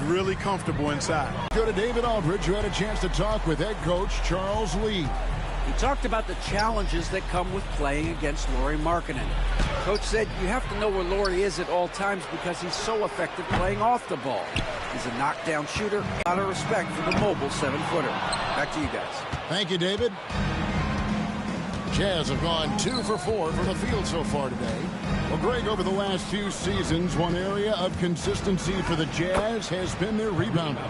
really comfortable inside. Go to David Aldridge, who had a chance to talk with head coach Charles Lee. He talked about the challenges that come with playing against Lauri Markkanen. Coach said you have to know where Lauri is at all times because he's so effective playing off the ball. He's a knockdown shooter. A lot of respect for the mobile 7-footer. Back to you guys. Thank you, David. Jazz have gone 2 for 4 from the field so far today. Well, Greg, over the last few seasons, one area of consistency for the Jazz has been their rebounding.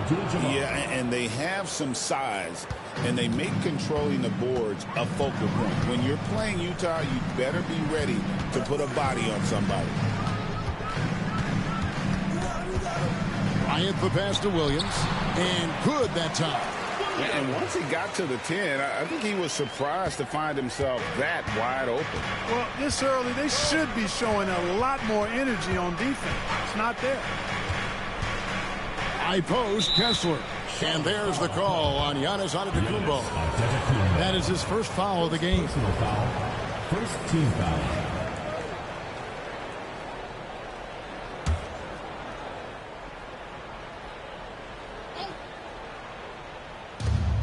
Yeah, and they have some size, and they make controlling the boards a focal point. When you're playing Utah, you better be ready to put a body on somebody. Bryant the pass to Williams, and good that time. And once he got to the 10, I think he was surprised to find himself that wide open. Well, this early, they should be showing a lot more energy on defense. It's not there. High post, Kessler. And there's the call on Giannis Antetokounmpo. That is his first foul of the game. First team foul.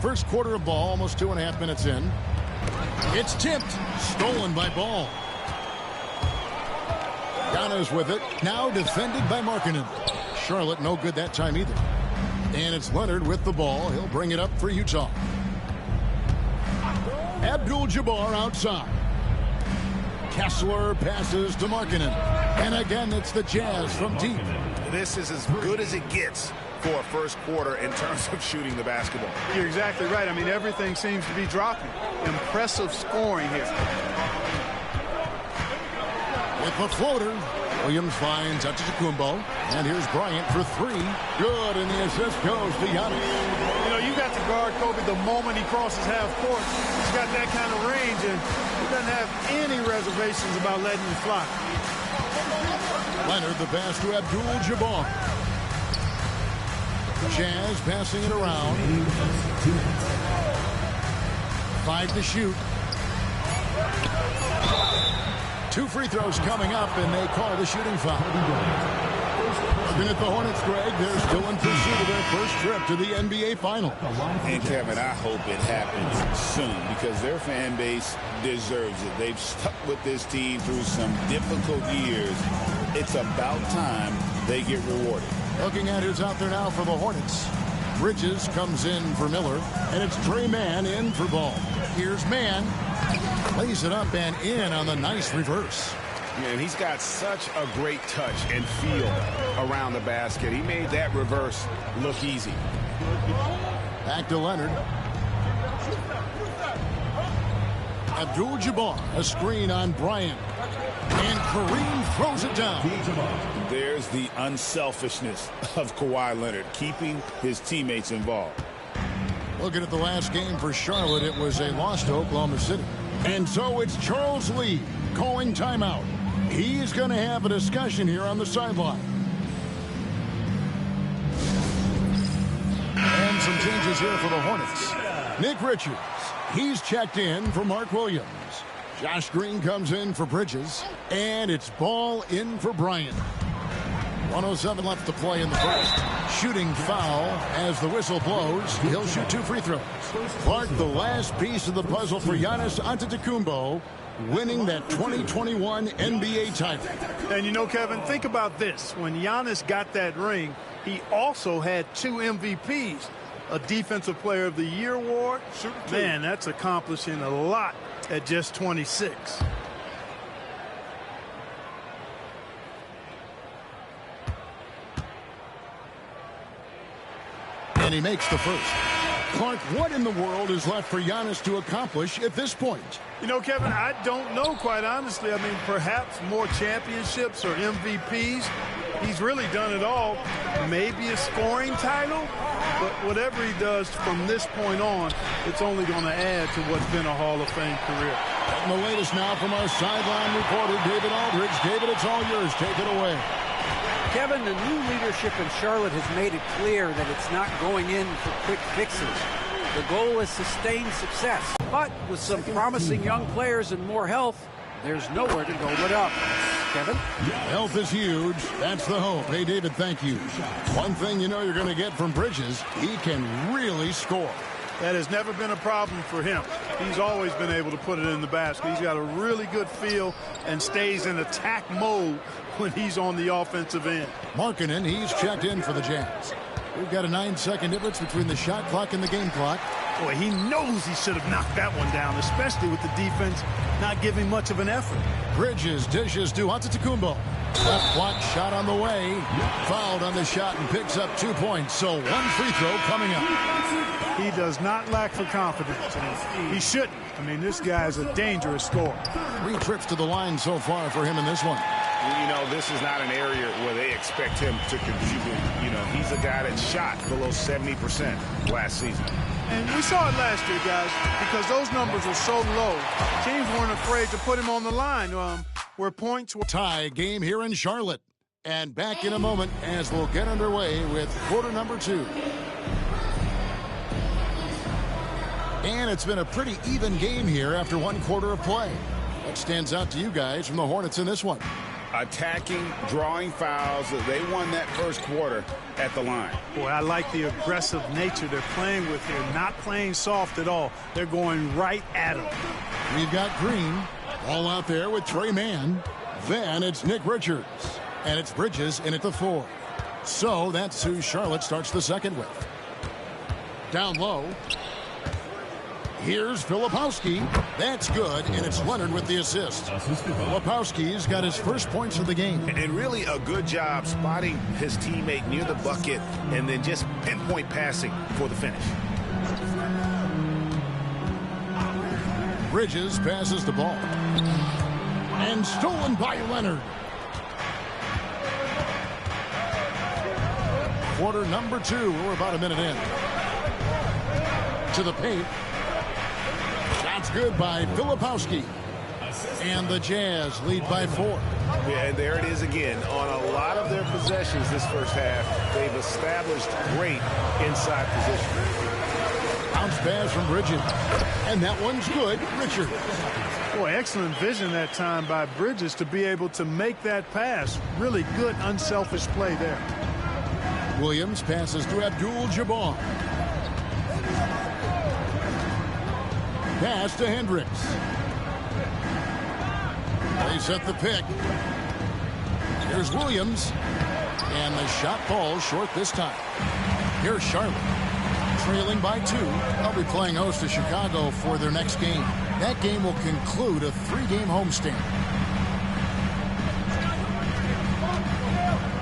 First quarter of ball, almost 2.5 minutes in. It's tipped, stolen by Ball. Giannis with it, now defended by Markkanen. Charlotte no good that time either. And it's Leonard with the ball. He'll bring it up for Utah. Abdul-Jabbar outside. Kessler passes to Markkanen. And again, it's the Jazz from deep. This is as good as it gets for a first quarter in terms of shooting the basketball. You're exactly right. I mean, everything seems to be dropping. Impressive scoring here. With the floater, Williams finds Antetokounmpo. And here's Bryant for 3. Good, and the assist goes to Giannis. You know, you got to guard Kobe the moment he crosses half court. He's got that kind of range, and he doesn't have any reservations about letting him fly. Leonard the pass to Abdul-Jabbar. Jazz passing it around. 5 to shoot. 2 free throws coming up, and they call the shooting foul. Looking at the Hornets, Greg, they're still in pursuit of their first trip to the NBA Final. And, Kevin, I hope it happens soon because their fan base deserves it. They've stuck with this team through some difficult years. It's about time they get rewarded. Looking at who's out there now for the Hornets. Bridges comes in for Miller, and it's Trey Mann in for Ball. Here's Mann. Lays it up and in on the nice reverse. Man, he's got such a great touch and feel around the basket. He made that reverse look easy. Back to Leonard. Abdul-Jabbar, a screen on Bryant. And Kareem throws it down. There's the unselfishness of Kawhi Leonard, keeping his teammates involved. Looking at the last game for Charlotte, it was a loss to Oklahoma City. And so it's Charles Lee calling timeout. He's going to have a discussion here on the sideline. And some changes here for the Hornets. Nick Richards, he's checked in for Mark Williams. Josh Green comes in for Bridges. And it's Ball in for Bryant. 1:07 left to play in the first. Shooting foul as the whistle blows. He'll shoot 2 free throws. Clark, the last piece of the puzzle for Giannis Antetokounmpo, winning that 2021 NBA title. And you know, Kevin, think about this. When Giannis got that ring, he also had 2 MVPs. A Defensive Player of the Year award. Man, that's accomplishing a lot at just 26. And he makes the first. Clark, what in the world is left for Giannis to accomplish at this point? You know, Kevin, I don't know, quite honestly. I mean, perhaps more championships or MVPs. He's really done it all. Maybe a scoring title, but whatever he does from this point on, it's only going to add to what's been a Hall of Fame career. And the latest now from our sideline reporter, David Aldridge. David, it's all yours. Take it away. Kevin, the new leadership in Charlotte has made it clear that it's not going in for quick fixes. The goal is sustained success. But with some promising young players and more health, there's nowhere to go but up. Kevin? Health is huge. That's the hope. Hey, David, thank you. One thing you know you're going to get from Bridges, he can really score. That has never been a problem for him. He's always been able to put it in the basket. He's got a really good feel and stays in attack mode when he's on the offensive end. Markkanen, he's checked in for the Jazz. We've got a 9-second difference between the shot clock and the game clock. Boy, he knows he should have knocked that one down, especially with the defense not giving much of an effort. Bridges dishes to Antetokounmpo. Left block shot on the way. Fouled on the shot and picks up 2 points. So one free throw coming up. He does not lack for confidence. And he shouldn't. I mean, this guy is a dangerous scorer. 3 trips to the line so far for him in this one. You know, this is not an area where they expect him to contribute. You know, he's a guy that shot below 70% last season. And we saw it last year, guys, because those numbers were so low. Teams weren't afraid to put him on the line where points were. Tie game here in Charlotte. And back in a moment as we'll get underway with quarter number 2. And it's been a pretty even game here after 1 quarter of play. What stands out to you guys from the Hornets in this one? Attacking, drawing fouls. They won that first quarter at the line. Boy, I like the aggressive nature they're playing with here. Not playing soft at all. They're going right at him. We've got Green. All out there with Trey Mann. Then it's Nick Richards. And it's Bridges in at the 4. So that's who Charlotte starts the second with. Down low. Here's Filipowski. That's good, and it's Leonard with the assist. Filipowski's got his first points of the game. And really a good job spotting his teammate near the bucket and then just pinpoint passing for the finish. Bridges passes the ball. And stolen by Leonard. Quarter number 2. We're about a minute in. To the paint. Shots good by Filipowski. And the Jazz lead by 4. Yeah, and there it is again. On a lot of their possessions this first half, they've established great inside position. Bounce pass from Bridges. And that one's good. Richards. Boy, excellent vision that time by Bridges to be able to make that pass. Really good, unselfish play there. Williams passes to Abdul-Jabbar. Pass to Hendricks. They set the pick. Here's Williams. And the shot falls short this time. Here's Charlotte. Trailing by 2. They'll be playing host to Chicago for their next game. That game will conclude a 3-game homestand.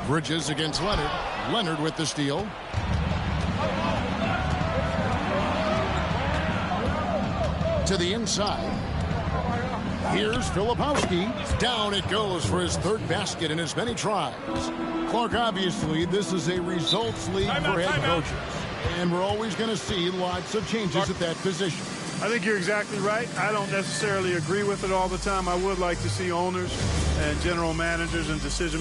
Bridges against Leonard. Leonard with the steal. To the inside. Here's Filipowski. Down it goes for his 3rd basket in as many tries. Clark, obviously, this is a results league for head coaches. And we're always going to see lots of changes at that position. I think you're exactly right. I don't necessarily agree with it all the time. I would like to see owners and general managers and decision